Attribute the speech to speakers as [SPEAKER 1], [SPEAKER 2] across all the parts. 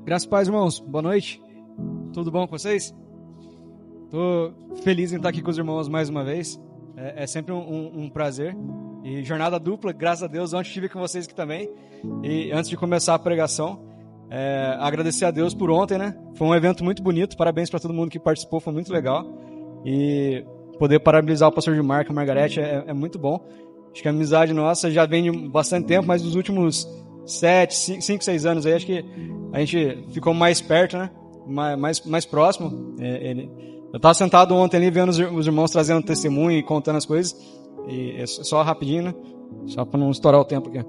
[SPEAKER 1] Graças e paz, irmãos. Boa noite. Tudo bom com vocês? Estou feliz em estar aqui com os irmãos mais uma vez. É sempre um prazer. E jornada dupla, graças a Deus. Ontem estive com vocês aqui também. E antes de começar a pregação, agradecer a Deus por ontem, né? Foi um evento muito bonito. Parabéns para todo mundo que participou, foi muito legal. E poder parabenizar o pastor Gilmar e a Margarete é muito bom. Acho que a amizade nossa já vem de bastante tempo, mas nos últimos 5, 6 anos aí, acho que a gente ficou mais perto, né? Mais próximo. Eu estava sentado ontem ali vendo os irmãos trazendo testemunho e contando as coisas. E só rapidinho, né? Só para não estourar o tempo aqui.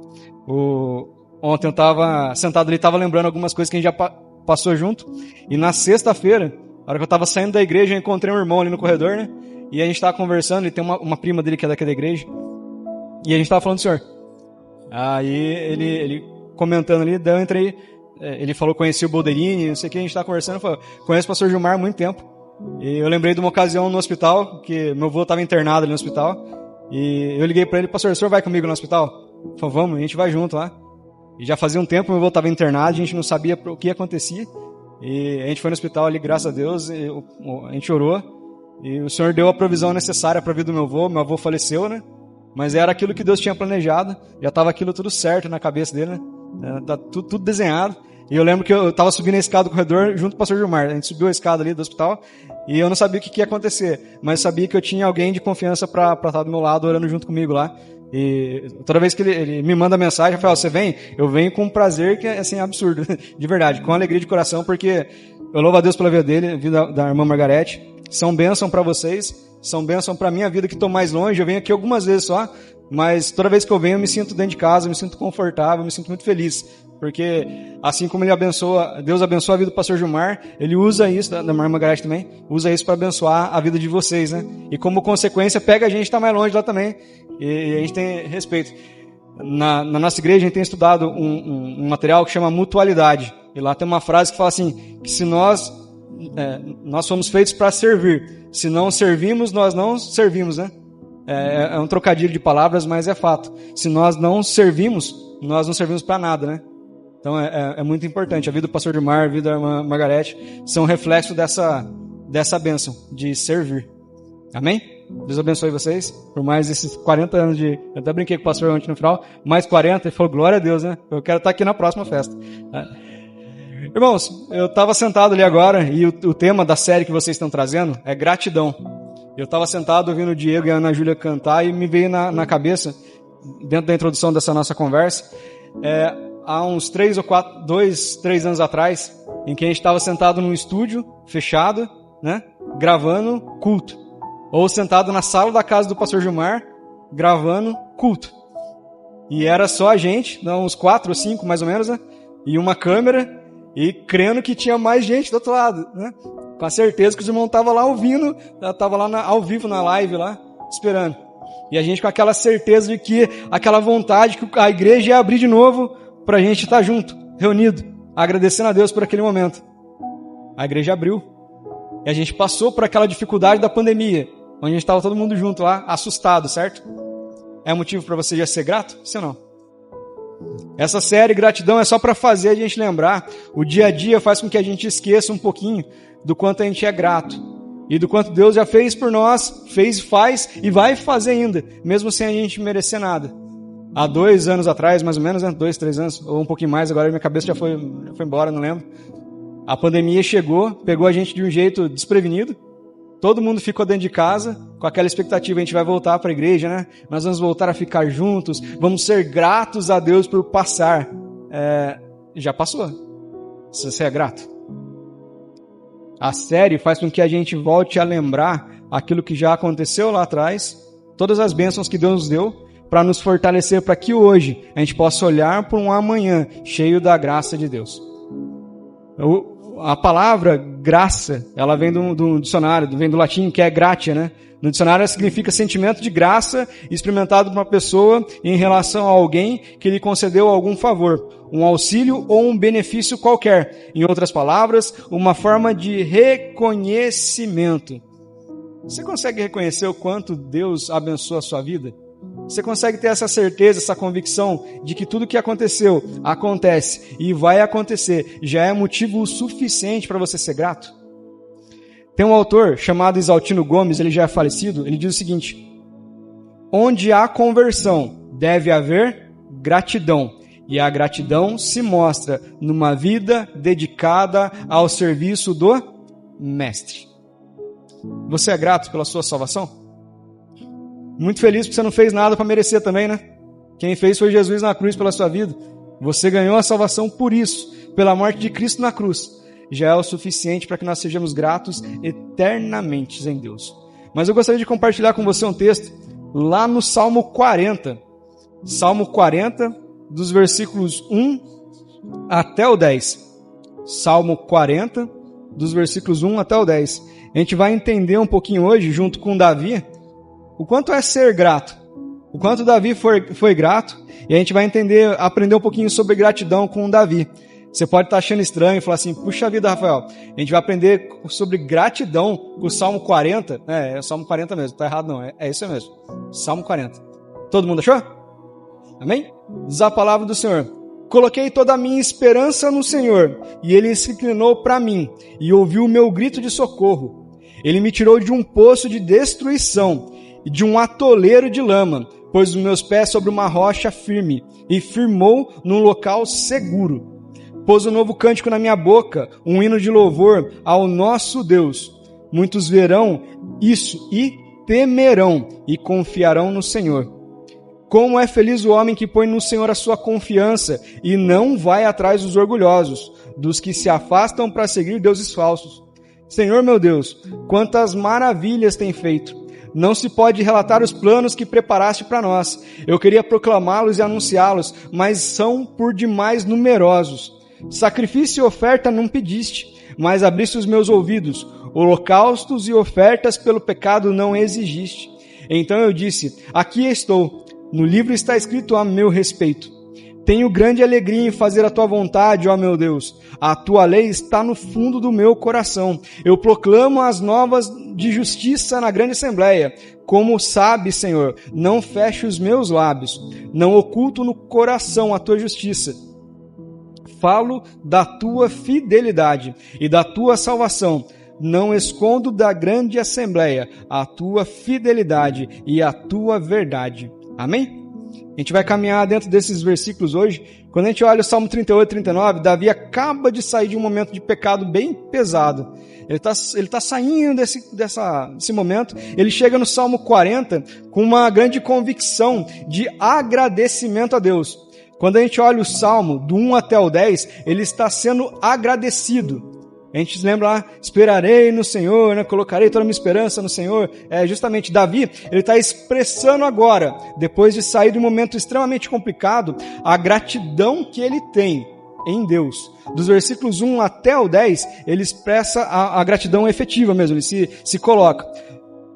[SPEAKER 1] Ontem eu estava sentado ali, estava lembrando algumas coisas que a gente já passou junto. E na sexta-feira, na hora que eu estava saindo da igreja, eu encontrei um irmão ali no corredor, né? E a gente estava conversando, e tem uma prima dele que é daqui da igreja. E a gente estava falando do senhor. Aí ele comentando ali, daí eu entrei, ele falou que conhecia o Bolderini, não sei o que, a gente estava conversando, falou, conheço o pastor Gilmar há muito tempo. E eu lembrei de uma ocasião no hospital, que meu avô estava internado ali no hospital, e eu liguei para ele, pastor, o senhor vai comigo no hospital? Ele falou, vamos, a gente vai junto lá. E já fazia um tempo meu avô estava internado, a gente não sabia o que acontecia, e a gente foi no hospital ali, graças a Deus, a gente orou, e o senhor deu a provisão necessária para a vida do meu avô faleceu, né? Mas era aquilo que Deus tinha planejado, já estava aquilo tudo certo na cabeça dele, né? Tá tudo desenhado. E eu lembro que eu estava subindo a escada do corredor junto com o pastor Gilmar. A gente subiu a escada ali do hospital e eu não sabia o que ia acontecer, mas sabia que eu tinha alguém de confiança para estar do meu lado orando junto comigo lá. E toda vez que ele me manda mensagem, eu falo, você vem? Eu venho com um prazer que é assim, absurdo, de verdade, com alegria de coração, porque eu louvo a Deus pela vida dele, a vida da irmã Margarete. São bênção para vocês, são bênção para minha vida que estou mais longe. Eu venho aqui algumas vezes só, mas toda vez que eu venho eu me sinto dentro de casa, eu me sinto confortável, eu me sinto muito feliz, porque assim como Deus abençoa a vida do pastor Gilmar, ele usa isso, da irmã Margarete também, usa isso para abençoar a vida de vocês, né? E como consequência pega a gente que está mais longe lá também, e a gente tem respeito. Na nossa igreja a gente tem estudado um material que chama mutualidade, e lá tem uma frase que fala assim, que se nós somos feitos para servir, se não servimos, nós não servimos, né? É um trocadilho de palavras, mas é fato. Se nós não servimos, nós não servimos para nada, né? Então é muito importante. A vida do pastor Gilmar, a vida da irmã Margarete são reflexo dessa bênção de servir. Amém? Deus abençoe vocês por mais esses 40 anos de... Eu até brinquei com o pastor ontem no final, mais 40, ele falou, glória a Deus, né? Eu quero estar aqui na próxima festa. Irmãos, eu estava sentado ali agora e o tema da série que vocês estão trazendo é gratidão. Eu estava sentado ouvindo o Diego e a Ana Júlia cantar e me veio na cabeça, dentro da introdução dessa nossa conversa, há uns 3 anos atrás, em que a gente estava sentado num estúdio fechado, né, gravando culto. Ou sentado na sala da casa do pastor Gilmar, gravando culto. E era só a gente, uns 4 ou 5 mais ou menos, né, e uma câmera, e crendo que tinha mais gente do outro lado, né? Com a certeza que os irmãos estavam lá ouvindo, estavam lá ao vivo na live lá, esperando. E a gente com aquela certeza de que, aquela vontade que a igreja ia abrir de novo para a gente estar junto, reunido, agradecendo a Deus por aquele momento. A igreja abriu. E a gente passou por aquela dificuldade da pandemia, onde a gente estava todo mundo junto lá, assustado, certo? É motivo para você já ser grato? Sim ou não? Essa série Gratidão é só para fazer a gente lembrar. O dia a dia faz com que a gente esqueça um pouquinho do quanto a gente é grato. E do quanto Deus já fez por nós, faz e vai fazer ainda, mesmo sem a gente merecer nada. Há 2 anos atrás, mais ou menos, né? 2, 3 anos, ou um pouquinho mais, agora minha cabeça já foi embora, não lembro. A pandemia chegou, pegou a gente de um jeito desprevenido. Todo mundo ficou dentro de casa, com aquela expectativa, a gente vai voltar para a igreja, né? Nós vamos voltar a ficar juntos, vamos ser gratos a Deus por passar. Já passou. Se você é grato. A série faz com que a gente volte a lembrar aquilo que já aconteceu lá atrás, todas as bênçãos que Deus nos deu, para nos fortalecer para que hoje a gente possa olhar para um amanhã cheio da graça de Deus. A palavra graça, ela vem do dicionário, vem do latim, que é gratia, né? No dicionário ela significa sentimento de graça experimentado por uma pessoa em relação a alguém que lhe concedeu algum favor, um auxílio ou um benefício qualquer. Em outras palavras, uma forma de reconhecimento. Você consegue reconhecer o quanto Deus abençoa a sua vida? Você consegue ter essa certeza, essa convicção de que tudo que aconteceu, acontece e vai acontecer, já é motivo suficiente para você ser grato? Tem um autor chamado Isaltino Gomes, ele já é falecido, ele diz o seguinte: onde há conversão, deve haver gratidão. E a gratidão se mostra numa vida dedicada ao serviço do Mestre. Você é grato pela sua salvação? Muito feliz porque você não fez nada para merecer também, né? Quem fez foi Jesus na cruz pela sua vida. Você ganhou a salvação por isso, pela morte de Cristo na cruz. Já é o suficiente para que nós sejamos gratos eternamente em Deus. Mas eu gostaria de compartilhar com você um texto lá no Salmo 40. Salmo 40, dos versículos 1 até o 10. Salmo 40, dos versículos 1 até o 10. A gente vai entender um pouquinho hoje, junto com Davi, o quanto é ser grato, o quanto Davi foi grato, e a gente vai aprender um pouquinho sobre gratidão com Davi. Você pode estar achando estranho e falar assim: puxa vida, Rafael, a gente vai aprender sobre gratidão com o Salmo 40. É o Salmo 40 mesmo, tá errado não, é isso mesmo. Salmo 40. Todo mundo achou? Amém? Diz a palavra do Senhor: coloquei toda a minha esperança no Senhor, e Ele se inclinou para mim, e ouviu o meu grito de socorro. Ele me tirou de um poço de destruição, e de um atoleiro de lama, pôs os meus pés sobre uma rocha firme, e firmou num local seguro. Pôs um novo cântico na minha boca, um hino de louvor ao nosso Deus. Muitos verão isso e temerão, e confiarão no Senhor. Como é feliz o homem que põe no Senhor a sua confiança, e não vai atrás dos orgulhosos, dos que se afastam para seguir deuses falsos. Senhor meu Deus, quantas maravilhas tem feito! Não se pode relatar os planos que preparaste para nós. Eu queria proclamá-los e anunciá-los, mas são por demais numerosos. Sacrifício e oferta não pediste, mas abriste os meus ouvidos. Holocaustos e ofertas pelo pecado não exigiste. Então eu disse: aqui estou. No livro está escrito a meu respeito. Tenho grande alegria em fazer a tua vontade, ó meu Deus. A tua lei está no fundo do meu coração. Eu proclamo as novas de justiça na grande assembleia. Como sabes, Senhor, não fecho os meus lábios. Não oculto no coração a tua justiça. Falo da tua fidelidade e da tua salvação. Não escondo da grande assembleia a tua fidelidade e a tua verdade. Amém? A gente vai caminhar dentro desses versículos hoje. Quando a gente olha o Salmo 38 e 39, Davi acaba de sair de um momento de pecado bem pesado. Ele tá saindo desse momento. Ele chega no Salmo 40 com uma grande convicção de agradecimento a Deus. Quando a gente olha o Salmo, do 1 até o 10, ele está sendo agradecido. A gente lembra lá: esperarei no Senhor, né? Colocarei toda a minha esperança no Senhor. Justamente, Davi, ele está expressando agora, depois de sair de um momento extremamente complicado, a gratidão que ele tem em Deus. Dos versículos 1 até o 10, ele expressa a gratidão efetiva mesmo, ele se coloca.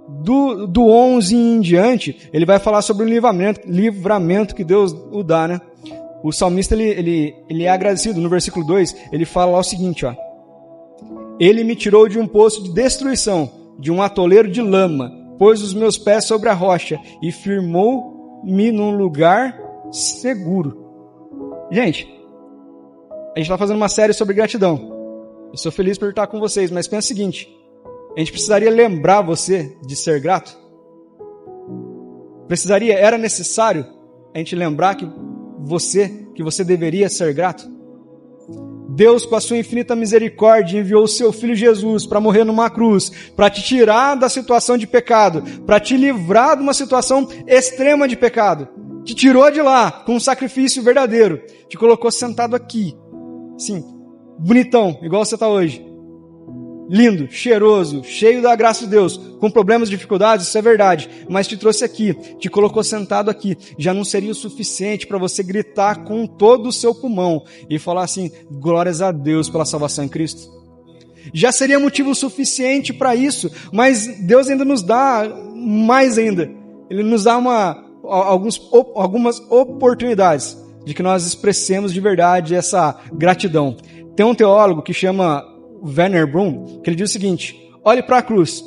[SPEAKER 1] Do 11 em diante, ele vai falar sobre o livramento que Deus o dá, né? O salmista, ele é agradecido. No versículo 2, ele fala lá o seguinte, ó: ele me tirou de um poço de destruição, de um atoleiro de lama, pôs os meus pés sobre a rocha e firmou-me num lugar seguro. Gente, a gente está fazendo uma série sobre gratidão. Eu sou feliz por estar com vocês, mas pensa o seguinte: a gente precisaria lembrar você de ser grato? Era necessário a gente lembrar que você deveria ser grato? Deus, com a sua infinita misericórdia, enviou o seu Filho Jesus para morrer numa cruz, para te tirar da situação de pecado, para te livrar de uma situação extrema de pecado. Te tirou de lá com um sacrifício verdadeiro. Te colocou sentado aqui, sim, bonitão, igual você está hoje. Lindo, cheiroso, cheio da graça de Deus, com problemas e dificuldades, isso é verdade, mas te trouxe aqui, te colocou sentado aqui. Já não seria o suficiente para você gritar com todo o seu pulmão e falar assim: glórias a Deus pela salvação em Cristo? Já seria motivo suficiente para isso, mas Deus ainda nos dá mais ainda. Ele nos dá algumas oportunidades de que nós expressemos de verdade essa gratidão. Tem um teólogo que chama Werner Brum, que ele diz o seguinte: olhe para a cruz,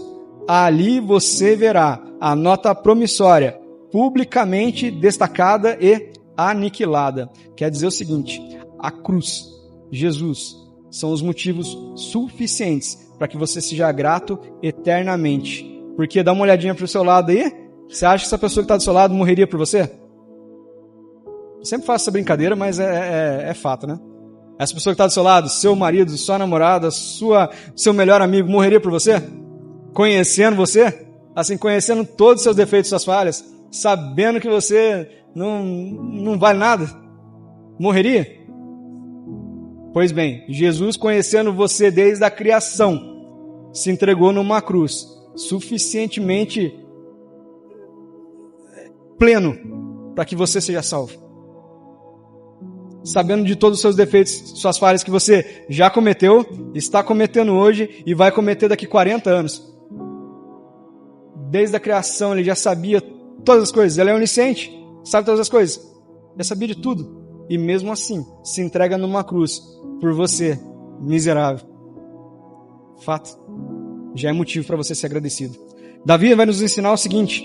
[SPEAKER 1] ali você verá a nota promissória publicamente destacada e aniquilada. Quer dizer o seguinte: a cruz, Jesus, são os motivos suficientes para que você seja grato eternamente. Porque dá uma olhadinha para o seu lado aí, você acha que essa pessoa que está do seu lado morreria por você? Eu sempre faço essa brincadeira, mas é fato, né? Essa pessoa que está do seu lado, seu marido, sua namorada, seu melhor amigo, morreria por você? Conhecendo você? Assim, conhecendo todos os seus defeitos e suas falhas? Sabendo que você não vale nada? Morreria? Pois bem, Jesus, conhecendo você desde a criação, se entregou numa cruz, suficientemente pleno para que você seja salvo. Sabendo de todos os seus defeitos, suas falhas que você já cometeu, está cometendo hoje e vai cometer daqui 40 anos. Desde a criação ele já sabia todas as coisas, ele é onisciente, sabe todas as coisas, já sabia de tudo. E mesmo assim, se entrega numa cruz por você, miserável. Fato. Já é motivo para você ser agradecido. Davi vai nos ensinar o seguinte.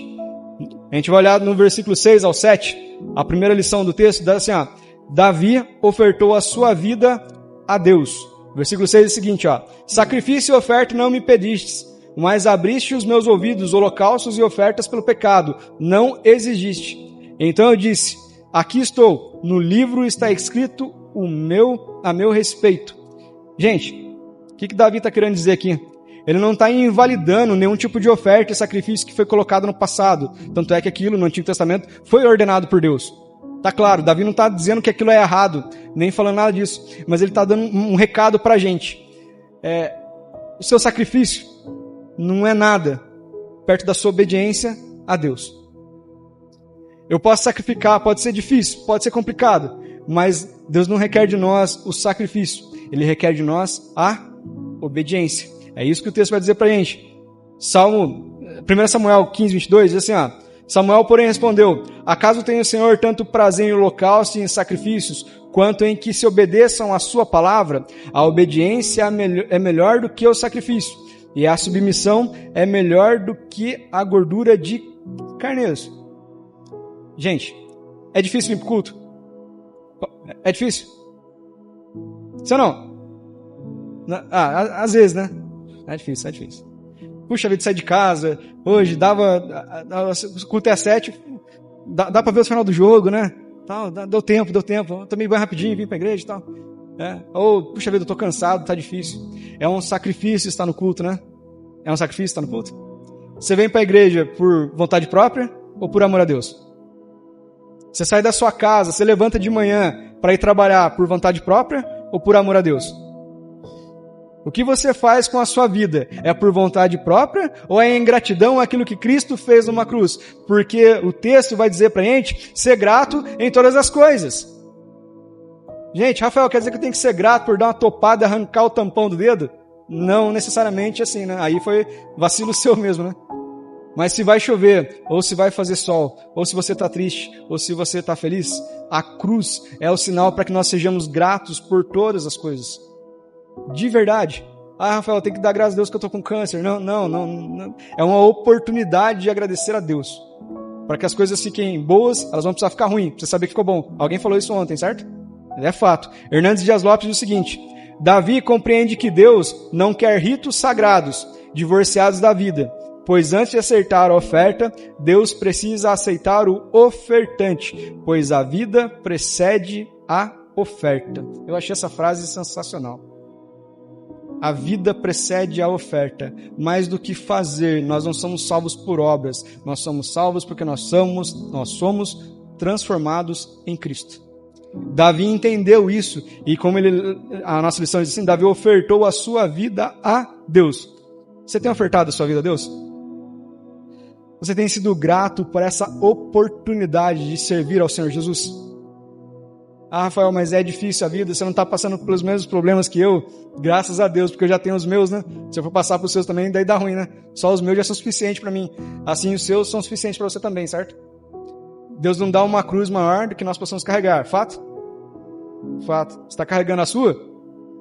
[SPEAKER 1] A gente vai olhar no versículo 6 ao 7. A primeira lição do texto diz assim, Davi ofertou a sua vida a Deus. Versículo 6 é o seguinte, sacrifício e oferta não me pedistes, mas abriste os meus ouvidos, holocaustos e ofertas pelo pecado, não exigiste. Então eu disse, aqui estou, no livro está escrito a meu respeito. Gente, o que Davi está querendo dizer aqui? Ele não está invalidando nenhum tipo de oferta e sacrifício que foi colocado no passado. Tanto é que aquilo no Antigo Testamento foi ordenado por Deus. Tá claro, Davi não está dizendo que aquilo é errado, nem falando nada disso. Mas ele está dando um recado para a gente. O seu sacrifício não é nada perto da sua obediência a Deus. Eu posso sacrificar, pode ser difícil, pode ser complicado, mas Deus não requer de nós o sacrifício. Ele requer de nós a obediência. É isso que o texto vai dizer pra gente. 1 Samuel 15, 22, diz assim, Samuel, porém, respondeu, acaso tem o Senhor tanto prazer em holocausto e em sacrifícios, quanto em que se obedeçam a sua palavra? A obediência é melhor do que o sacrifício, e a submissão é melhor do que a gordura de carneiros. Gente, é difícil vir pro culto? É difícil? Sim ou não? Às vezes, né? É difícil. Puxa vida, sair de casa, hoje o culto é às 7, dá pra ver o final do jogo, né? Deu tempo, eu tomei banho rapidinho, vim pra igreja e tal. Ou, puxa vida, eu tô cansado, tá difícil. É um sacrifício estar no culto, né? É um sacrifício estar no culto? Você vem pra igreja por vontade própria ou por amor a Deus? Você sai da sua casa, você levanta de manhã para ir trabalhar por vontade própria ou por amor a Deus? O que você faz com a sua vida? É por vontade própria ou é em gratidão àquilo que Cristo fez numa cruz? Porque o texto vai dizer pra gente ser grato em todas as coisas. Gente, Rafael, quer dizer que eu tenho que ser grato por dar uma topada e arrancar o tampão do dedo? Não necessariamente assim, né? Aí foi vacilo seu mesmo, né? Mas se vai chover, ou se vai fazer sol, ou se você está triste, ou se você está feliz, a cruz é o sinal para que nós sejamos gratos por todas as coisas. De verdade. Rafael, eu tenho que dar graças a Deus que eu estou com câncer. Não. É uma oportunidade de agradecer a Deus. Para que as coisas fiquem boas, elas vão precisar ficar ruins. Pra você saber que ficou bom. Alguém falou isso ontem, certo? É fato. Hernandes Dias Lopes diz o seguinte: Davi compreende que Deus não quer ritos sagrados, divorciados da vida. Pois antes de acertar a oferta, Deus precisa aceitar o ofertante, pois a vida precede a oferta. Eu achei essa frase sensacional. A vida precede a oferta. Mais do que fazer, nós não somos salvos por obras. Nós somos salvos porque nós somos transformados em Cristo. Davi entendeu isso e como a nossa lição diz assim, Davi ofertou a sua vida a Deus. Você tem ofertado a sua vida a Deus? Você tem sido grato por essa oportunidade de servir ao Senhor Jesus? Rafael, mas é difícil a vida, você não está passando pelos mesmos problemas que eu? Graças a Deus, porque eu já tenho os meus, né? Se eu for passar para os seus também, daí dá ruim, né? Só os meus já são suficientes para mim. Assim, os seus são suficientes para você também, certo? Deus não dá uma cruz maior do que nós possamos carregar. Fato? Fato. Você está carregando a sua?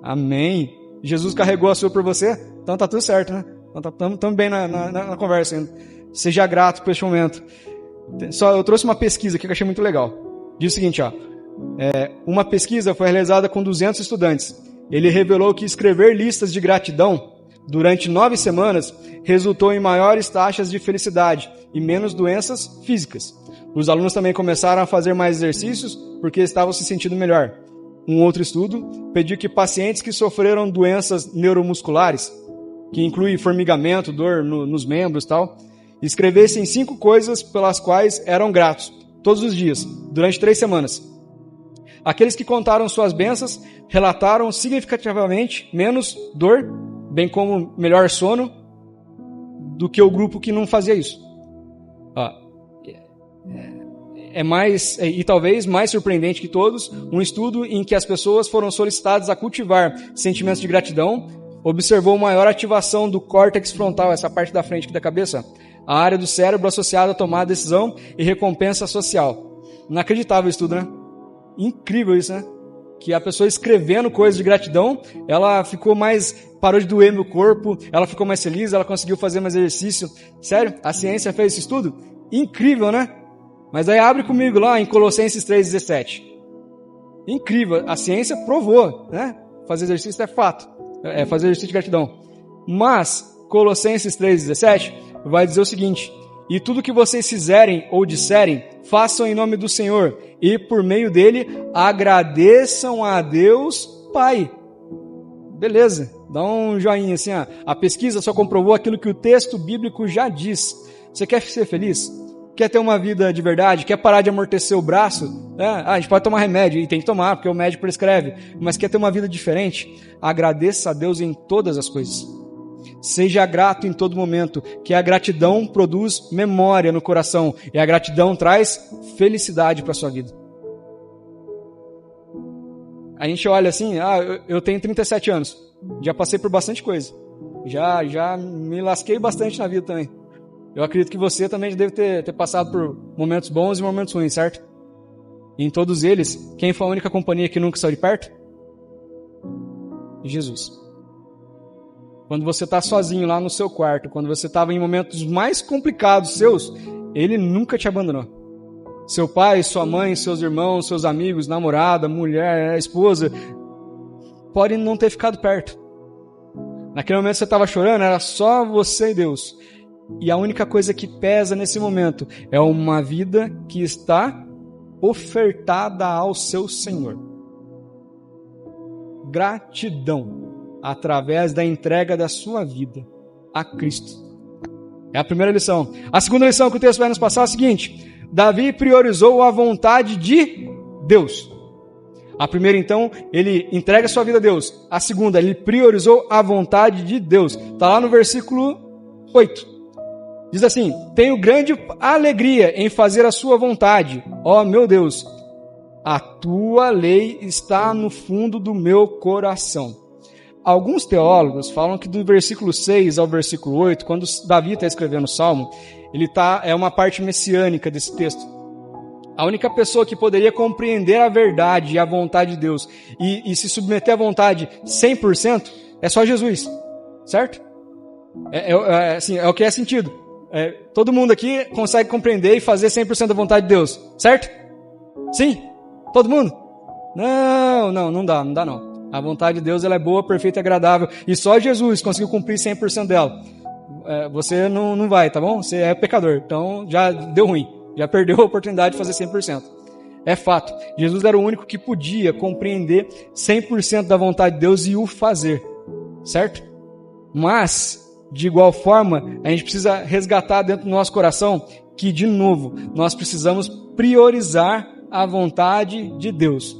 [SPEAKER 1] Amém. Jesus carregou a sua por você? Então tá tudo certo, né? Então estamos bem na conversa ainda. Seja grato por este momento. Eu trouxe uma pesquisa aqui que eu achei muito legal. Diz o seguinte, ó. Uma pesquisa foi realizada com 200 estudantes. Ele revelou que escrever listas de gratidão durante 9 semanas resultou em maiores taxas de felicidade e menos doenças físicas. Os alunos também começaram a fazer mais exercícios porque estavam se sentindo melhor. Um outro estudo pediu que pacientes que sofreram doenças neuromusculares, que inclui formigamento, dor nos membros e tal, escrevessem 5 coisas pelas quais eram gratos, todos os dias, durante 3 semanas. Aqueles que contaram suas bênçãos relataram significativamente menos dor, bem como melhor sono, do que o grupo que não fazia isso. E talvez mais surpreendente que todos, um estudo em que as pessoas foram solicitadas a cultivar sentimentos de gratidão observou maior ativação do córtex frontal, essa parte da frente aqui da cabeça, a área do cérebro associada a tomar decisão e recompensa social. Inacreditável estudo, né? Incrível isso, né? Que a pessoa escrevendo coisas de gratidão, ela parou de doer no corpo, ela ficou mais feliz, ela conseguiu fazer mais exercício. Sério? A ciência fez esse estudo? Incrível, né? Mas aí abre comigo lá em Colossenses 3,17. Incrível, a ciência provou, né? Fazer exercício é fato, fazer exercício de gratidão. Mas Colossenses 3,17 vai dizer o seguinte: e tudo que vocês fizerem ou disserem, façam em nome do Senhor, e por meio dele agradeçam a Deus Pai. Beleza, dá um joinha assim, ó. A pesquisa só comprovou aquilo que o texto bíblico já diz. Você quer ser feliz? Quer ter uma vida de verdade? Quer parar de amortecer o braço? A gente pode tomar remédio, e tem que tomar, porque o médico prescreve. Mas quer ter uma vida diferente? Agradeça a Deus em todas as coisas. Seja grato em todo momento, que a gratidão produz memória no coração, e a gratidão traz felicidade para a sua vida. A gente olha assim, eu tenho 37 anos, já passei por bastante coisa, já me lasquei bastante na vida também. Eu acredito que você também deve ter passado por momentos bons e momentos ruins, certo? E em todos eles, quem foi a única companhia que nunca saiu de perto? Jesus. Quando você está sozinho lá no seu quarto, quando você estava em momentos mais complicados seus, Ele nunca te abandonou. Seu pai, sua mãe, seus irmãos, seus amigos, namorada, mulher, esposa, podem não ter ficado perto. Naquele momento você estava chorando, era só você e Deus. E a única coisa que pesa nesse momento é uma vida que está ofertada ao seu Senhor. Gratidão através da entrega da sua vida a Cristo. É a primeira lição. A segunda lição que o texto vai nos passar é a seguinte: Davi priorizou a vontade de Deus. A primeira, então, ele entrega a sua vida a Deus. A segunda, ele priorizou a vontade de Deus. Está lá no versículo 8. Diz assim: tenho grande alegria em fazer a sua vontade, ó meu Deus. A tua lei está no fundo do meu coração. Alguns teólogos falam que do versículo 6 ao versículo 8, quando Davi está escrevendo o Salmo, é uma parte messiânica desse texto. A única pessoa que poderia compreender a verdade e a vontade de Deus e se submeter à vontade 100% é só Jesus, certo? É o que é sentido. Todo mundo aqui consegue compreender e fazer 100% da vontade de Deus, certo? Sim? Todo mundo? Não dá não. A vontade de Deus ela é boa, perfeita e agradável, e só Jesus conseguiu cumprir 100% dela. Você não vai, tá bom? Você é pecador, então já deu ruim, já perdeu a oportunidade de fazer 100%. É fato, Jesus era o único que podia compreender 100% da vontade de Deus e o fazer, certo? Mas, de igual forma, a gente precisa resgatar dentro do nosso coração que, de novo, nós precisamos priorizar a vontade de Deus.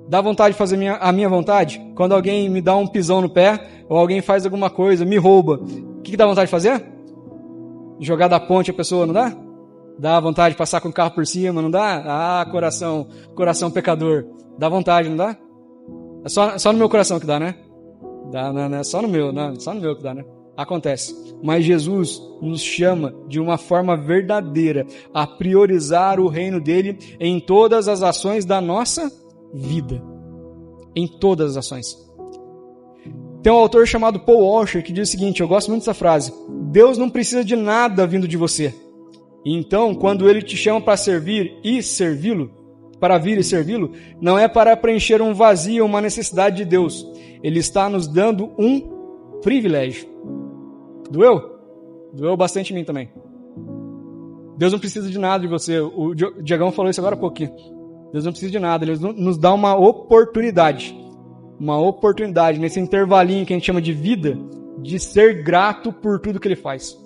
[SPEAKER 1] Dá vontade de fazer a minha vontade? Quando alguém me dá um pisão no pé, ou alguém faz alguma coisa, me rouba, o que dá vontade de fazer? Jogar da ponte a pessoa, não dá? Dá vontade de passar com o carro por cima, não dá? Coração pecador. Dá vontade, não dá? É só no meu coração que dá, né? Dá, não é só no meu, não, só no meu que dá, né? Acontece. Mas Jesus nos chama de uma forma verdadeira a priorizar o reino dele em todas as ações da nossa vida. Em todas as ações. Tem um autor chamado Paul Washer que diz o seguinte, eu gosto muito dessa frase: Deus não precisa de nada vindo de você. Então, quando Ele te chama para servir e servi-lo, para vir e servi-lo, não é para preencher um vazio, uma necessidade de Deus. Ele está nos dando um privilégio. Doeu? Doeu bastante em mim também. Deus não precisa de nada de você. O Diegão falou isso agora há pouquinho. Deus não precisa de nada. Ele nos dá uma oportunidade. Uma oportunidade nesse intervalinho que a gente chama de vida, de ser grato por tudo que Ele faz.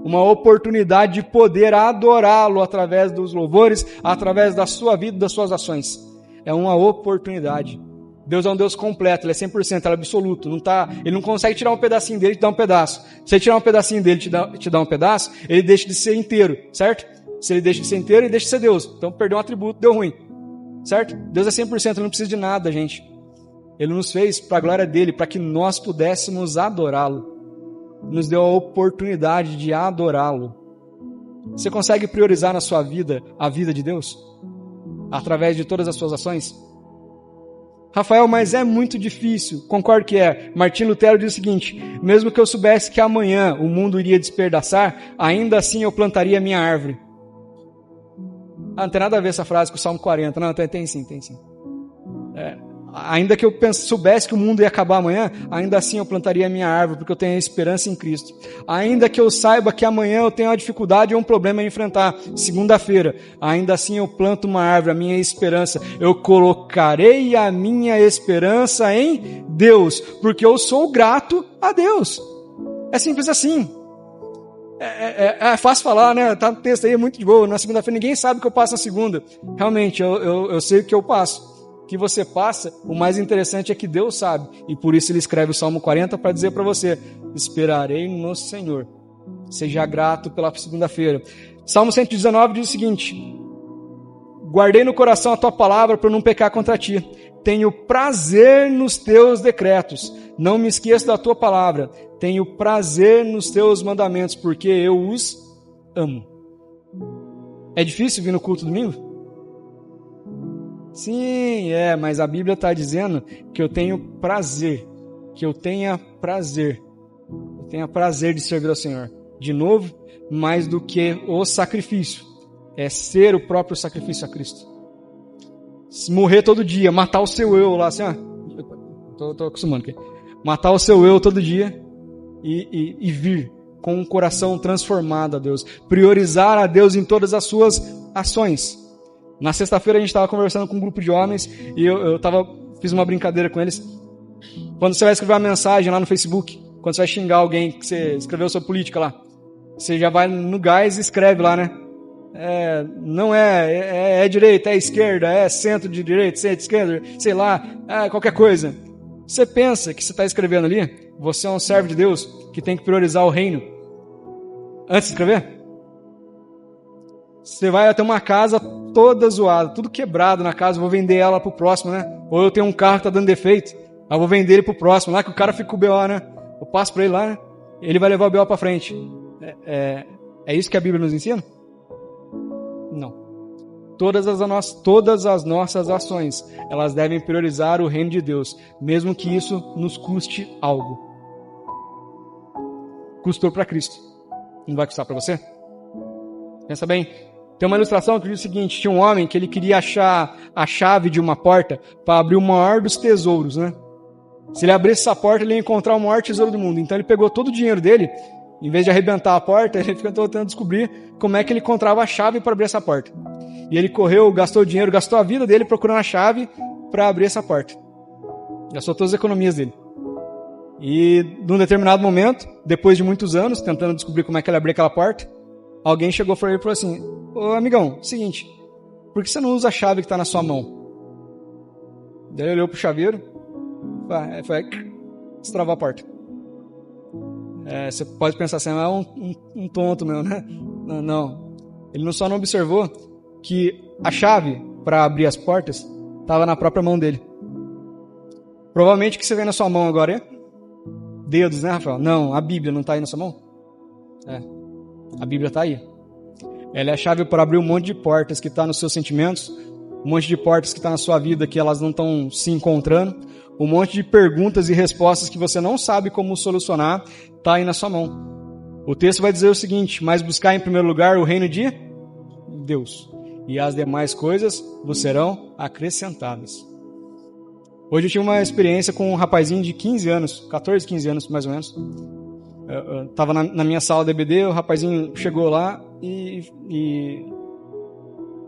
[SPEAKER 1] Uma oportunidade de poder adorá-lo através dos louvores, através da sua vida, das suas ações. É uma oportunidade. Deus é um Deus completo, Ele é 100%, Ele é absoluto. Ele não consegue tirar um pedacinho dele e te dar um pedaço. Se Ele tirar um pedacinho dele e te dar um pedaço, Ele deixa de ser inteiro, certo? Se Ele deixa de ser inteiro, Ele deixa de ser Deus. Então perdeu um atributo, deu ruim, certo? Deus é 100%, Ele não precisa de nada, gente. Ele nos fez para a glória dEle, para que nós pudéssemos adorá-lo. Nos deu a oportunidade de adorá-lo. Você consegue priorizar na sua vida a vida de Deus? Através de todas as suas ações? Rafael, mas é muito difícil. Concordo que é. Martinho Lutero diz o seguinte: mesmo que eu soubesse que amanhã o mundo iria despedaçar, ainda assim eu plantaria a minha árvore. Não tem nada a ver essa frase com o Salmo 40. Não, tem sim. Ainda que eu soubesse que o mundo ia acabar amanhã, ainda assim eu plantaria a minha árvore, porque eu tenho a esperança em Cristo. Ainda que eu saiba que amanhã eu tenho uma dificuldade ou um problema a enfrentar, segunda-feira, ainda assim eu planto uma árvore, a minha esperança. Eu colocarei a minha esperança em Deus, porque eu sou grato a Deus. É simples assim. É fácil falar, né? Tá no texto aí, é muito de boa. Na segunda-feira ninguém sabe o que eu passo na segunda. Realmente, eu sei o que eu passo. Que você passa, o mais interessante é que Deus sabe, e por isso Ele escreve o Salmo 40 para dizer para você: esperarei no Senhor, seja grato pela segunda-feira. Salmo 119 diz o seguinte: guardei no coração a tua palavra para não pecar contra ti, tenho prazer nos teus decretos, não me esqueço da tua palavra, tenho prazer nos teus mandamentos, porque eu os amo. É difícil vir no culto domingo? Sim, mas a Bíblia está dizendo que eu tenho prazer, que eu tenha prazer de servir ao Senhor. De novo, mais do que o sacrifício, é ser o próprio sacrifício a Cristo. Morrer todo dia, matar o seu eu lá, assim, tô acostumando aqui. Matar o seu eu todo dia e vir com um coração transformado a Deus. Priorizar a Deus em todas as suas ações. Na sexta-feira a gente estava conversando com um grupo de homens e fiz uma brincadeira com eles. Quando você vai escrever uma mensagem lá no Facebook, quando você vai xingar alguém que você escreveu sobre política lá, você já vai no gás e escreve lá, né? Não é direita, é esquerda, é centro de direita, centro de esquerda, sei lá, qualquer coisa. Você pensa que você está escrevendo ali, você é um servo de Deus que tem que priorizar o reino antes de escrever? Você vai até uma casa toda zoada, tudo quebrado na casa, vou vender ela pro próximo, né? Ou eu tenho um carro que tá dando defeito, eu vou vender ele pro próximo, lá que o cara fica com o BO, né? Eu passo pra ele lá, né? Ele vai levar o BO pra frente. É isso que a Bíblia nos ensina? Não. Todas as nossas ações, elas devem priorizar o reino de Deus, mesmo que isso nos custe algo. Custou para Cristo. Não vai custar para você? Pensa bem. Tem uma ilustração que diz o seguinte: tinha um homem que ele queria achar a chave de uma porta para abrir o maior dos tesouros, né? Se ele abrisse essa porta, ele ia encontrar o maior tesouro do mundo. Então ele pegou todo o dinheiro dele, em vez de arrebentar a porta, ele ficou tentando descobrir como é que ele encontrava a chave para abrir essa porta. E ele correu, gastou dinheiro, gastou a vida dele procurando a chave para abrir essa porta. Gastou todas as economias dele. E num determinado momento, depois de muitos anos, tentando descobrir como é que ele abria aquela porta, alguém chegou para ele e falou assim: ô amigão, seguinte, por que você não usa a chave que está na sua mão? Daí ele olhou pro chaveiro, foi destravou a porta. Você pode pensar assim: é um tonto meu, né? Não. Ele só não observou que a chave para abrir as portas estava na própria mão dele. Provavelmente o que você vê na sua mão agora é dedos, né, Rafael? Não, a Bíblia não está aí na sua mão? A Bíblia está aí. Ela é a chave para abrir um monte de portas que está nos seus sentimentos, um monte de portas que está na sua vida que elas não estão se encontrando, um monte de perguntas e respostas que você não sabe como solucionar, está aí na sua mão. O texto vai dizer o seguinte: mas buscar em primeiro lugar o reino de Deus, e as demais coisas vos serão acrescentadas. Hoje eu tive uma experiência com um rapazinho de 15 anos, 14, 15 anos mais ou menos. Eu estava na minha sala de EBD, o rapazinho chegou lá e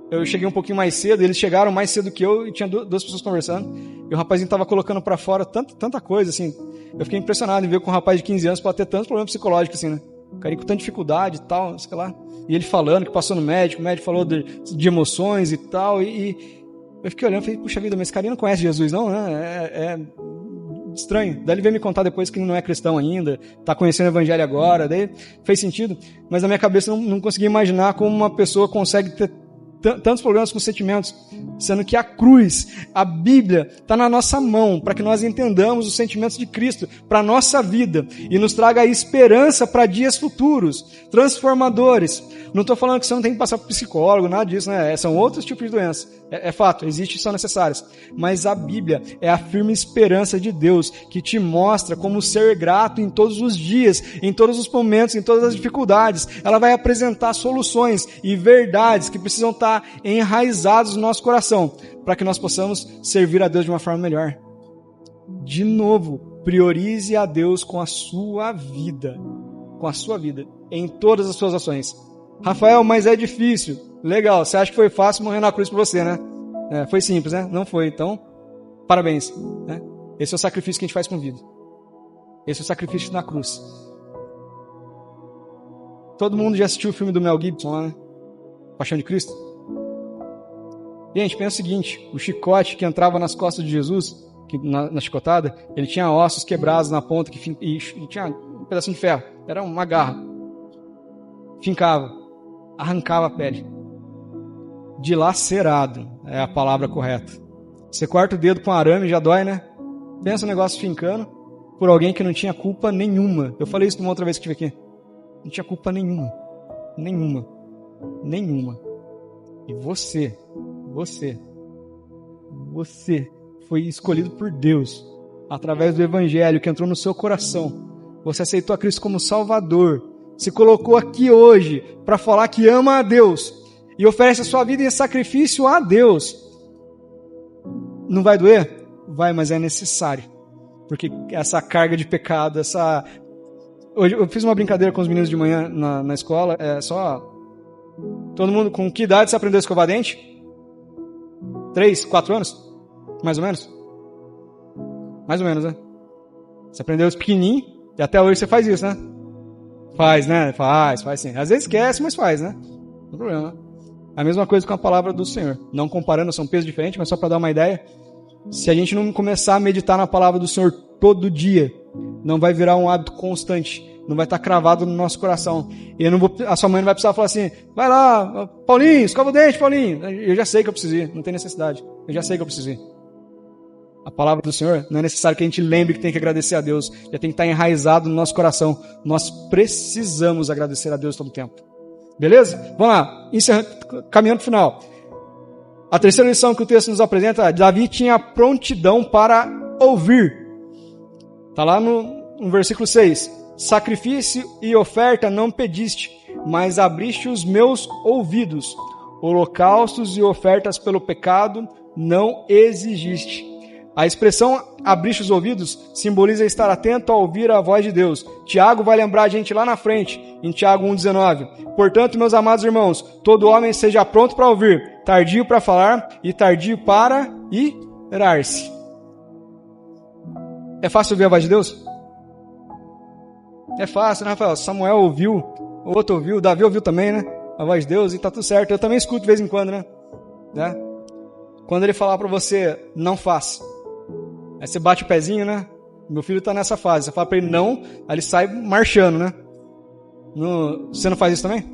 [SPEAKER 1] eu cheguei um pouquinho mais cedo, eles chegaram mais cedo que eu e tinha duas pessoas conversando, e o rapazinho estava colocando para fora tanta coisa, assim. Eu fiquei impressionado em ver que um rapaz de 15 anos pode ter tantos problemas psicológicos, assim, né? O cara com tanta dificuldade e tal, não sei lá. E ele falando que passou no médico, o médico falou de emoções e tal, e eu fiquei olhando e falei, puxa vida, mas esse carinha não conhece Jesus não, né? É estranho. Daí ele veio me contar depois que ele não é cristão ainda, tá conhecendo o evangelho agora, daí fez sentido. Mas na minha cabeça eu não conseguia imaginar como uma pessoa consegue ter tantos problemas com sentimentos, sendo que a cruz, a Bíblia, está na nossa mão, para que nós entendamos os sentimentos de Cristo para a nossa vida, e nos traga a esperança para dias futuros, transformadores. Não estou falando que você não tem que passar por psicólogo, nada disso, né? São outros tipos de doenças. É fato, existem e são necessárias. Mas a Bíblia é a firme esperança de Deus, que te mostra como ser grato em todos os dias, em todos os momentos, em todas as dificuldades. Ela vai apresentar soluções e verdades que precisam estar enraizados no nosso coração, para que nós possamos servir a Deus de uma forma melhor. De novo, priorize a Deus com a sua vida. Com a sua vida, em todas as suas ações. Rafael, mas é difícil. Legal, você acha que foi fácil morrer na cruz por você, né? Foi simples, né? Não foi, então, parabéns. Né? Esse é o sacrifício que a gente faz com vida. Esse é o sacrifício na cruz. Todo mundo já assistiu o filme do Mel Gibson lá, né? Paixão de Cristo? Gente, pensa o seguinte, o chicote que entrava nas costas de Jesus, na chicotada, ele tinha ossos quebrados na ponta e tinha um pedacinho de ferro. Era uma garra. Fincava. Arrancava a pele. Dilacerado é a palavra correta. Você corta o dedo com arame, já dói, né? Pensa um negócio fincando por alguém que não tinha culpa nenhuma. Eu falei isso uma outra vez que estive aqui. Não tinha culpa nenhuma. Nenhuma. E você foi escolhido por Deus através do Evangelho que entrou no seu coração. Você aceitou a Cristo como Salvador. Se colocou aqui hoje para falar que ama a Deus e oferece a sua vida em sacrifício a Deus. Não vai doer? Vai, mas é necessário. Porque essa carga de pecado, Hoje eu fiz uma brincadeira com os meninos de manhã na escola, todo mundo, com que idade você aprendeu a escovar dente? 3, 4 anos? Mais ou menos? Mais ou menos, né? Você aprendeu isso pequenininho e até hoje você faz isso, né? Faz, né? Faz sim. Às vezes esquece, mas faz, né? Não tem problema. A mesma coisa com a palavra do Senhor. Não comparando, são pesos diferentes, mas só para dar uma ideia. Se a gente não começar a meditar na palavra do Senhor todo dia, não vai virar um hábito constante. Não vai estar cravado no nosso coração. E a sua mãe não vai precisar falar assim, vai lá, Paulinho, escova o dente, Paulinho. Eu já sei que eu preciso ir, não tem necessidade. Eu já sei que eu preciso ir. A palavra do Senhor, não é necessário que a gente lembre que tem que agradecer a Deus. Já tem que estar enraizado no nosso coração. Nós precisamos agradecer a Deus todo o tempo. Beleza? Vamos lá. Caminhando para o final. A terceira lição que o texto nos apresenta, Davi tinha prontidão para ouvir. Está lá no versículo 6. Sacrifício e oferta não pediste, mas abriste os meus ouvidos. Holocaustos e ofertas pelo pecado não exigiste. A expressão abriste os ouvidos simboliza estar atento a ouvir a voz de Deus. Tiago vai lembrar a gente lá na frente, em Tiago 1,19. Portanto, meus amados irmãos, todo homem seja pronto para ouvir, tardio para falar e tardio para irar-se. É fácil ouvir a voz de Deus? É fácil, né, Rafael? Samuel ouviu, o outro ouviu, Davi ouviu também, né? A voz de Deus, e tá tudo certo. Eu também escuto de vez em quando, né? Quando ele falar para você, não faça. Aí você bate o pezinho, né? Meu filho tá nessa fase. Você fala para ele não, aí ele sai marchando, né? Você não faz isso também?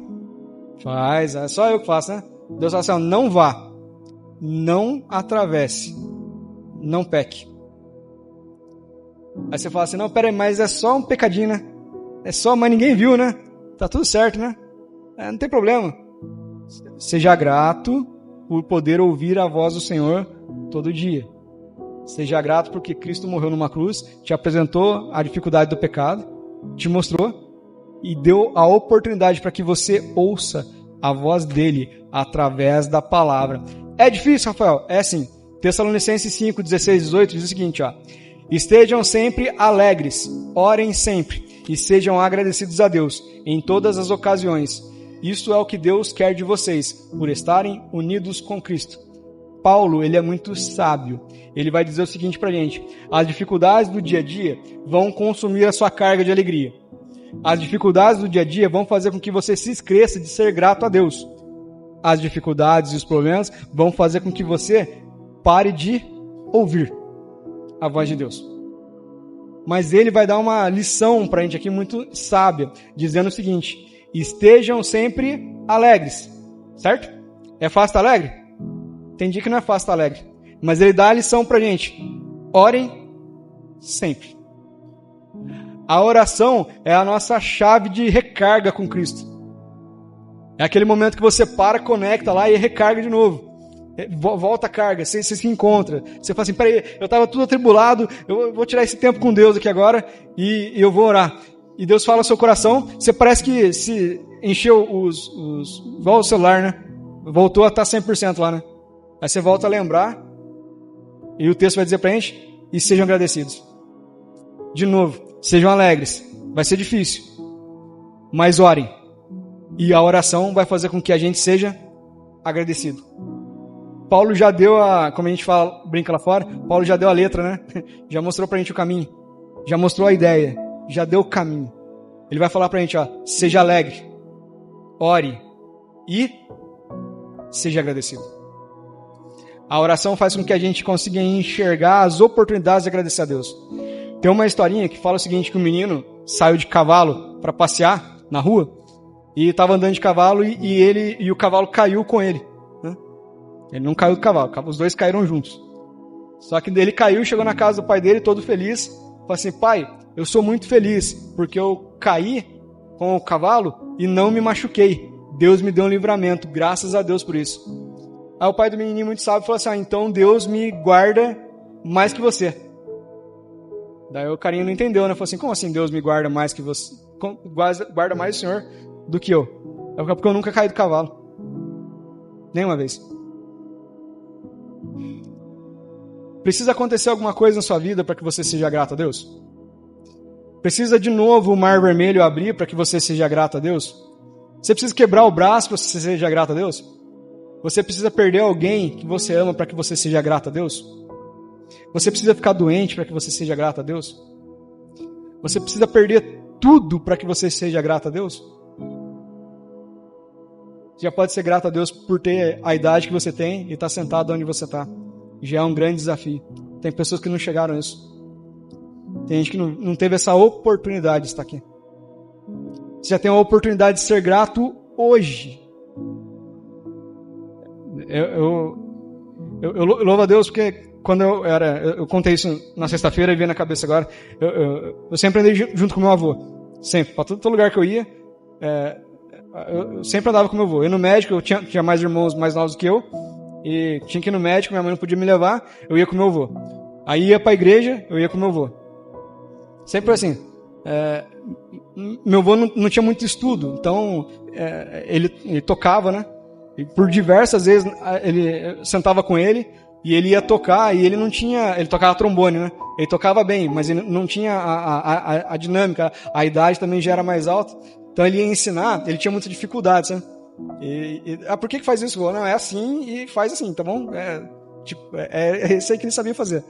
[SPEAKER 1] Faz, é só eu que faço, né? Deus fala assim, não vá, não atravesse, não peque. Aí você fala assim, não, peraí, mas é só um pecadinho, né? É só, mas ninguém viu, né? Tá tudo certo, né? Não tem problema. Seja grato por poder ouvir a voz do Senhor todo dia. Seja grato porque Cristo morreu numa cruz, te apresentou a dificuldade do pecado, te mostrou, e deu a oportunidade para que você ouça a voz dele através da palavra. É difícil, Rafael? É sim. Tessalonicenses 5, 16, 18 diz o seguinte, ó. Estejam sempre alegres, orem sempre e sejam agradecidos a Deus em todas as ocasiões. Isso é o que Deus quer de vocês, por estarem unidos com Cristo. Paulo, ele é muito sábio. Ele vai dizer o seguinte pra gente: as dificuldades do dia a dia vão consumir a sua carga de alegria. As dificuldades do dia a dia vão fazer com que você se esqueça de ser grato a Deus. As dificuldades e os problemas vão fazer com que você pare de ouvir a voz de Deus. Mas ele vai dar uma lição pra gente aqui muito sábia, dizendo o seguinte: estejam sempre alegres, certo? É fácil estar alegre? Tem dia que não é fácil estar alegre, mas ele dá a lição pra gente: orem sempre. A oração é a nossa chave de recarga com Cristo. É aquele momento que você para, conecta lá e recarga de novo. Volta a carga, você se encontra. Você fala assim: peraí, eu estava tudo atribulado, eu vou tirar esse tempo com Deus aqui agora e eu vou orar. E Deus fala no seu coração, você parece que se encheu igual o celular, né? Voltou a estar 100% lá, né? Aí você volta a lembrar e o texto vai dizer pra gente: e sejam agradecidos. De novo, sejam alegres. Vai ser difícil, mas orem. E a oração vai fazer com que a gente seja agradecido. Paulo já deu como a gente fala, brinca lá fora, Paulo já deu a letra, né? Já mostrou pra gente o caminho. Já mostrou a ideia. Já deu o caminho. Ele vai falar pra gente, ó: seja alegre, ore e seja agradecido. A oração faz com que a gente consiga enxergar as oportunidades de agradecer a Deus. Tem uma historinha que fala o seguinte, que um menino saiu de cavalo para passear na rua e estava andando de cavalo e o cavalo caiu com ele. Né? Ele não caiu do cavalo, os dois caíram juntos. Só que ele caiu, chegou na casa do pai dele todo feliz, falou assim: pai, eu sou muito feliz porque eu caí com o cavalo e não me machuquei. Deus me deu um livramento, graças a Deus por isso. Aí o pai do menininho muito sábio falou assim: então Deus me guarda mais que você. Daí o carinha não entendeu, né? Falou assim: como assim Deus me guarda mais que você? Guarda mais o Senhor do que eu? É porque eu nunca caí do cavalo. Nenhuma vez. Precisa acontecer alguma coisa na sua vida para que você seja grato a Deus? Precisa de novo o mar vermelho abrir para que você seja grato a Deus? Você precisa quebrar o braço para que você seja grato a Deus? Você precisa perder alguém que você ama para que você seja grato a Deus? Você precisa ficar doente para que você seja grato a Deus? Você precisa perder tudo para que você seja grato a Deus? Você já pode ser grato a Deus por ter a idade que você tem e estar sentado onde você está. Já é um grande desafio. Tem pessoas que não chegaram a isso. Tem gente que não teve essa oportunidade de estar aqui. Você já tem a oportunidade de ser grato hoje. Eu louvo a Deus porque quando eu contei isso na sexta-feira e veio na cabeça agora. Eu sempre andei junto com meu avô. Sempre. Para todo lugar que eu ia, eu sempre andava com meu avô. Eu no médico, eu tinha mais irmãos mais novos que eu. E tinha que ir no médico, minha mãe não podia me levar, eu ia com meu avô. Aí ia pra igreja, eu ia com meu avô. Sempre assim. Meu avô não tinha muito estudo, então ele tocava, né? E por diversas vezes ele sentava com ele e ele ia tocar e ele não tinha... Ele tocava trombone, né? Ele tocava bem, mas ele não tinha a dinâmica, a idade também já era mais alta. Então ele ia ensinar, ele tinha muita dificuldade, sabe? Por que faz isso? Não, é assim e faz assim, tá bom? É isso aí que ele sabia fazer.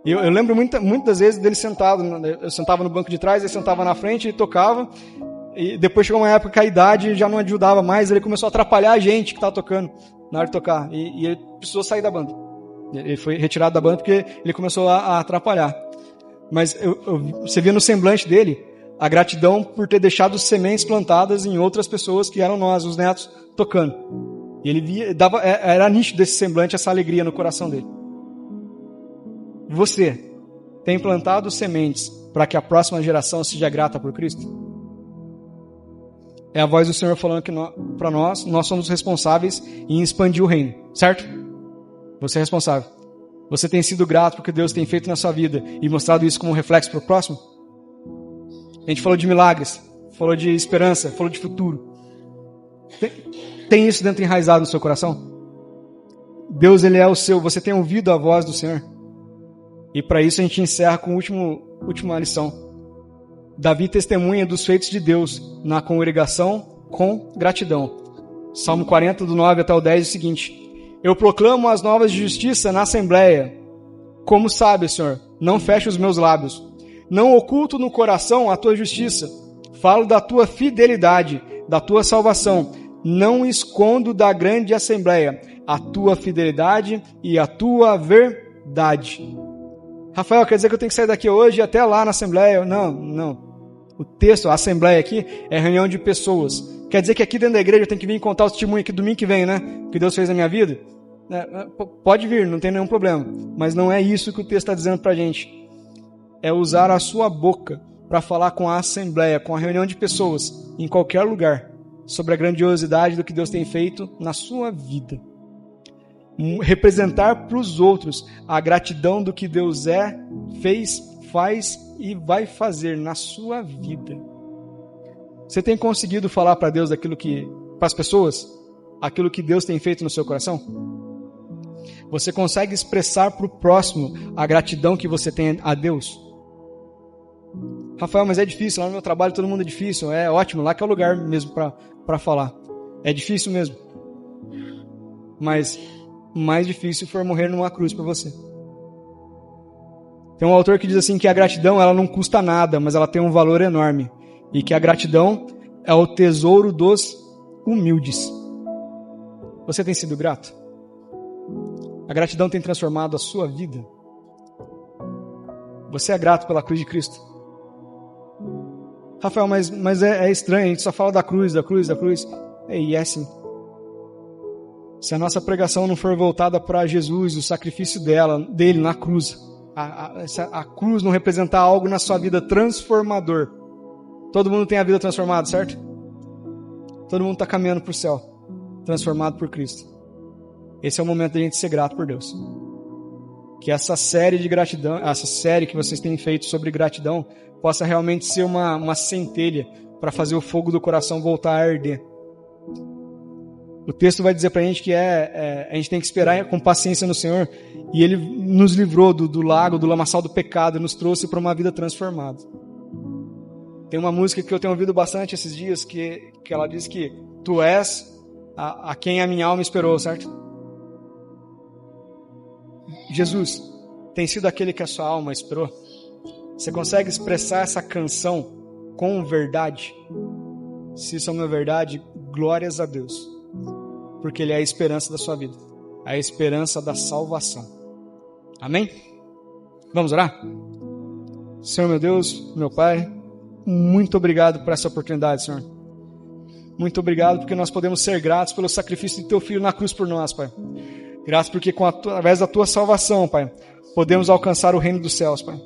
[SPEAKER 1] Eu lembro muitas vezes dele sentado, eu sentava no banco de trás, ele sentava na frente, ele tocava, e depois chegou uma época que a idade já não ajudava mais, ele começou a atrapalhar a gente que estava tocando, na hora de tocar, e ele precisou sair da banda. Ele foi retirado da banda porque ele começou a atrapalhar. Mas você via no semblante dele a gratidão por ter deixado sementes plantadas em outras pessoas que eram nós, os netos, tocando. E ele via, era nítido desse semblante, essa alegria no coração dele. Você tem plantado sementes para que a próxima geração seja grata por Cristo? É a voz do Senhor falando que para nós somos responsáveis em expandir o reino, certo? Você é responsável. Você tem sido grato porque Deus tem feito na sua vida e mostrado isso como reflexo para o próximo? A gente falou de milagres, falou de esperança, falou de futuro. Tem isso dentro enraizado no seu coração? Deus, Ele é o seu. Você tem ouvido a voz do Senhor? E para isso a gente encerra com a última lição. Davi testemunha dos feitos de Deus na congregação com gratidão. Salmo 40, do 9 até o 10 é o seguinte: eu proclamo as novas de justiça na assembleia. Como sabe, Senhor, não fecho os meus lábios. Não oculto no coração a tua justiça. Falo da tua fidelidade, da tua salvação. Não escondo da grande assembleia a tua fidelidade e a tua verdade. Rafael, quer dizer que eu tenho que sair daqui hoje e até lá na assembleia? Não. O texto, a assembleia aqui, é reunião de pessoas. Quer dizer que aqui dentro da igreja eu tenho que vir contar o testemunho aqui domingo que vem, né? O que Deus fez na minha vida? Pode vir, não tem nenhum problema. Mas não é isso que o texto está dizendo pra gente. É usar a sua boca para falar com a assembleia, com a reunião de pessoas, em qualquer lugar, sobre a grandiosidade do que Deus tem feito na sua vida. Representar para os outros a gratidão do que Deus é, fez, faz e vai fazer na sua vida. Você tem conseguido falar para Deus para as pessoas, aquilo que Deus tem feito no seu coração? Você consegue expressar para o próximo a gratidão que você tem a Deus? Rafael, mas é difícil, lá no meu trabalho todo mundo é difícil. É ótimo, lá que é o lugar mesmo para falar. É difícil mesmo. Mas mais difícil for morrer numa cruz para você. Tem um autor que diz assim que a gratidão ela não custa nada, mas ela tem um valor enorme. E que a gratidão é o tesouro dos humildes. Você tem sido grato? A gratidão tem transformado a sua vida? Você é grato pela cruz de Cristo? Rafael, mas é estranho, a gente só fala da cruz. E é assim. Se a nossa pregação não for voltada para Jesus, o sacrifício dele na cruz, a cruz não representar algo na sua vida transformador. Todo mundo tem a vida transformada, certo? Todo mundo está caminhando para o céu, transformado por Cristo. Esse é o momento da gente ser grato por Deus. Que essa série de gratidão, essa série que vocês têm feito sobre gratidão, possa realmente ser uma centelha para fazer o fogo do coração voltar a arder. O texto vai dizer para a gente que a gente tem que esperar com paciência no Senhor, e Ele nos livrou do lago, do lamaçal do pecado, e nos trouxe para uma vida transformada. Tem uma música que eu tenho ouvido bastante esses dias, que ela diz que tu és a quem a minha alma esperou, certo? Jesus tem sido aquele que a sua alma esperou? Você consegue expressar essa canção com verdade? Se isso é uma verdade, glórias a Deus. Porque Ele é a esperança da sua vida. A esperança da salvação. Amém? Vamos orar? Senhor meu Deus, meu Pai, muito obrigado por essa oportunidade, Senhor. Muito obrigado porque nós podemos ser gratos pelo sacrifício de Teu Filho na cruz por nós, Pai. Graças porque através da Tua salvação, Pai, podemos alcançar o reino dos céus, Pai.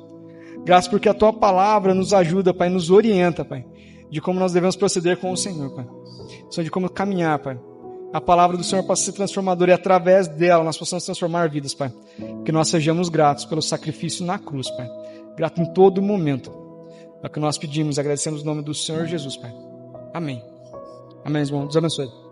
[SPEAKER 1] Graças porque a Tua palavra nos ajuda, Pai, nos orienta, Pai, de como nós devemos proceder com o Senhor, Pai. Senhor, de como caminhar, Pai. A palavra do Senhor possa ser transformadora e através dela nós possamos transformar vidas, Pai. Que nós sejamos gratos pelo sacrifício na cruz, Pai. Grato em todo momento. É o que nós pedimos, agradecemos o nome do Senhor Jesus, Pai. Amém. Amém, irmão. Deus abençoe.